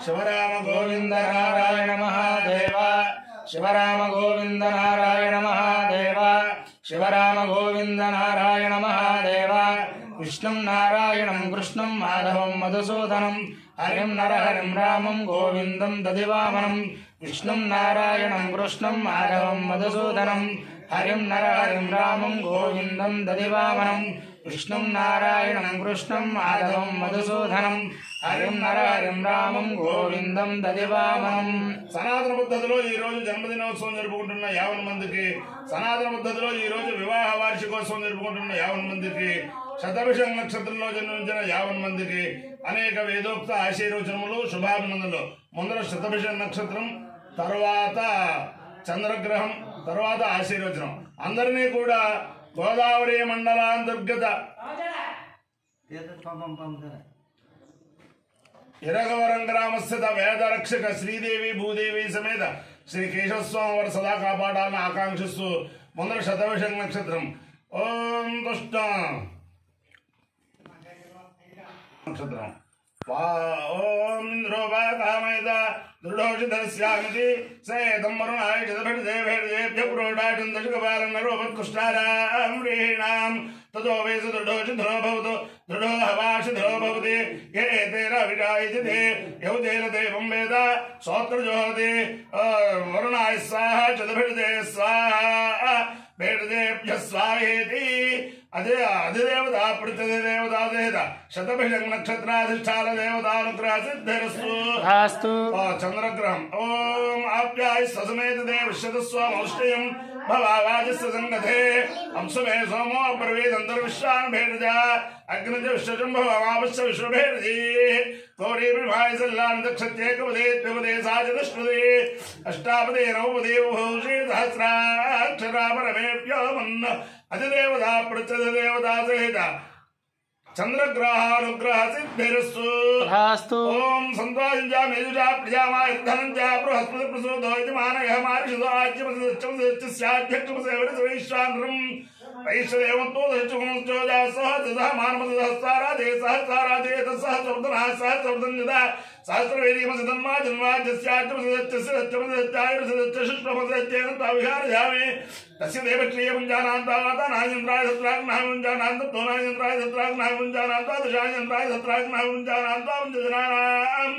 शिवराम गोविंद नारायण महादेव शिवराम गोविंद नारायण महादेव शिवराम गोविंद नारायण महादेव विष्णुं नारायणं कृष्णं माधवं मधुसूदनं हरिं नरहरिं रामं गोविंदं दधिवामनं विष्णुं नारायणं कृष्णं माधवं मधुसूदनं हरिं नरहरिं रामं गोविंदं दधिवामनं विष्णुं नारायणं कृष्णं माधवं मधुसूदनं हरिं नरहरिं रामं गोविंदं दधिवामनं సనాతన పద్ధతిలో ఈ రోజు జన్మదినోత్సవం జరుపుకుంటున్న 50 మందికి సనాతన పద్ధతిలో ఈ రోజు వివాహ వార్షికోత్సవం జరుపుకుంటున్న 50 మందికి శతభిషం నక్షత్రంలో జన్మించిన 50 మందికి అనేక వేదోక్త ఆశీర్వచనములు శుభాభినందనలు. ముందర శతభిషం నక్షత్రం, తర్వాత చంద్రగ్రహం, తర్వాత ఆశీర్వచనం. అందరినీ కూడా గోదావరి మండలాంతర్గత ఇరగవరం గ్రామస్థిత వేదరక్షక శ్రీదేవి భూదేవి సమేత శ్రీ కేశవస్వామి వారు సదా కాపాడాలని ఆకాంక్షిస్తూ ముందర శతభిషం నక్షత్రం. ఓం తుష్ట నక్షత్రం. ఓం ఇంద్రోపాకామయత దృఢోషిధస్యామితి సేతం వరుణాయ శతభిర్దేవేర్దేభ్య పురోడాశం దశకపాలన్నరోపత్కుష్టారాం తతో వేసు దృఢోషిధో భవతు దృఢో హవాషిధో భవతి ఏతేరవిషాయితి యౌతేన దేవం వేద సోత్రజోహతి వరుణాయ స్వాహ శతభిర్దే స్వాహ भेदेभ्य स्वाहेति अदे अधिदेवता प्रतिदेवता देवता शतभिषं नक्षत्राधिष्ठान देवतानुग्रह सिद्धिरस्तु चंद्रग्रहं ओम आप्याय ससमेत देव शतस्वमौष्टयं भवावाजस्य संगते अंशमे सोमो ब्रवीद अंतर्विश्वान भेदजा अग्निज विश्वजंभवावश्य विश्वभेदजी गौरी विभाय सल्लान दक्षत्येकपदे द्विपदे साजनश्रुते अष्टापदे नवपदे भूषे सहस्राक्षरा परमेभ्यो मन्न अधिदेवता प्रत्यधिदेवता सहित चंद्रग्रहानुग्रह सिद्धिरस्तु ओम संतोषा मेजुषा प्रजामा धनंजा बृहस्पति प्रसूदो यजमानः मार्षदो आज्यमस्याध्यक्षमसेवैश्वानरं वैश्वदेवतो दशचुंचोजा सहस्रः मानमसहस्राराधे सहस्राराधे तत्सहस्रवर्धनः सहस्रवर्धनयदा सहस्रवेदीमसदन्मा जन्माद्यस्याच्यमसदच्चायुर्सदच्चशुष्मसदच्चेन ताविहारयामि तस्य देवक्रियपुञ्जानान्तावाता नायन्द्राय सत्राग्नः पुञ्जानान्तो नायन्द्राय सत्राग्नः पुञ्जानान्ता दशायन्द्राय सत्राग्नः पुञ्जानान्ता पुञ्जनानाम्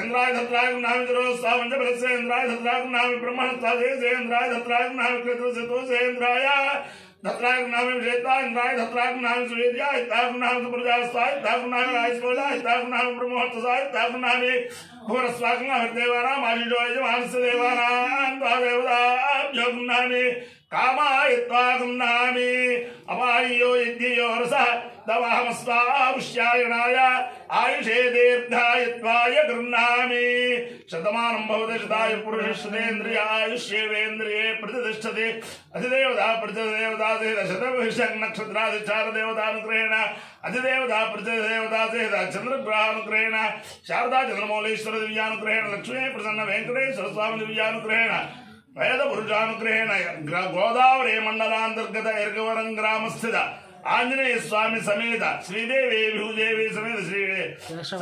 इंद्राय धत्राग्नः विजरोस्ता पंचबलस्य इंद्राय धत्राग्नः ब्रह्मणस्तादेशे इंद्राय धत्राग्नः विकृतोसे इंद्राय धत्राग्नः विजेता इंद्राय धत्राग्नः सुवेद्या इत्ताग्नः सुप्रजास्ता इत्ताग्नः राजस्पोजा इत्ताग्नः ब्रह्महत्सा इत्ताग्नः भूरस्वाग्नः हृदेवानाम् आशिषो यजमानस्य देवानाम् देवताभ्योग्नानि कामायत्वाग्नानि अपायो यज्ञयो रसः दवाहमस्वापुष्यायणाय आयुषे दीर्घायत्वाय गृह्णामि शतमानं भवति शताय पुरुषश्रेन्द्रिय आयुष्येवेन्द्रिये प्रतिष्ठति अधिदेवता प्रतिदेवता सहित शतभिषं नक्षत्राधिष्ठान देवतानुग्रहेण अधिदेवता प्रतिदेवता सहित चंद्रग्रहानुग्रहेण शारदा चंद्रमौलेश्वर दिव्यानुग्रहेण लक्ष्मी प्रसन्न वेंकटेश्वर स्वामी दिव्यानुग्रहेण वेद पुरुषानुग्रहेण गोदावरी मंडलांतर्गत इरगवरं ग्रामस्थित आंजनेय स्वामी समेत श्रीदेवी भूदेवी समेत श्री केशव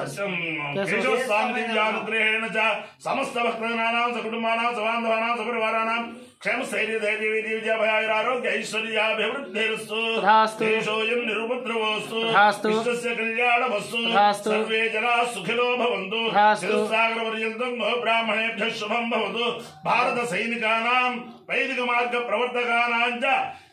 स्वामी दिव्यानुग्रहेण च समस्त भक्तानां सकुटुंबानां सबान्धवानां सपरिवाराणां क्षेम स्थैर्य धैर्य वीर्य विजय भयारोग्य ऐश्वर्याभिवृद्धिरस्तु देशोऽयं निरुपद्रवोऽस्तु विश्वस्य कल्याणमस्तु सर्वे जनाः सुखिनो भवन्तु चतुस्सागरपर्यन्तं ब्राह्मणेभ्यः शुभं भवतु भारत सैनिकानां वैदिक मार्ग प्रवर्तकानां च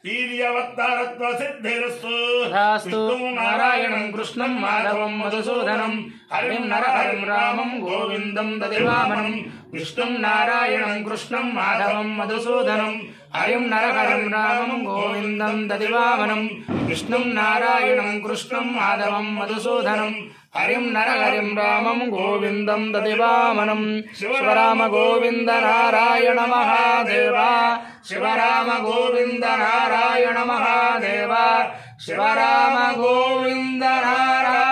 वीर्यवत्तारत्व सिद्धिरस्तु विष्णुं नारायणं कृष्णं माधवं मधुसूदनं हरिं नरहरिं रामं गोविन्दं दधिवामनं विष्णुं नारायणं कृष्णं माधवं मधुसूदनं हरिं नरहरिं रामं गोविन्दं दधिवामनं विष्णुं नारायणं कृष्णं माधवं मधुसूदनं हरिं नरहरिं रामं गोविन्दं दधिवामनं शिवराम गोविन्द नारायण महादेव शिवराम गोविन्द नारायण महादेव शिवराम गोविन्द नारायण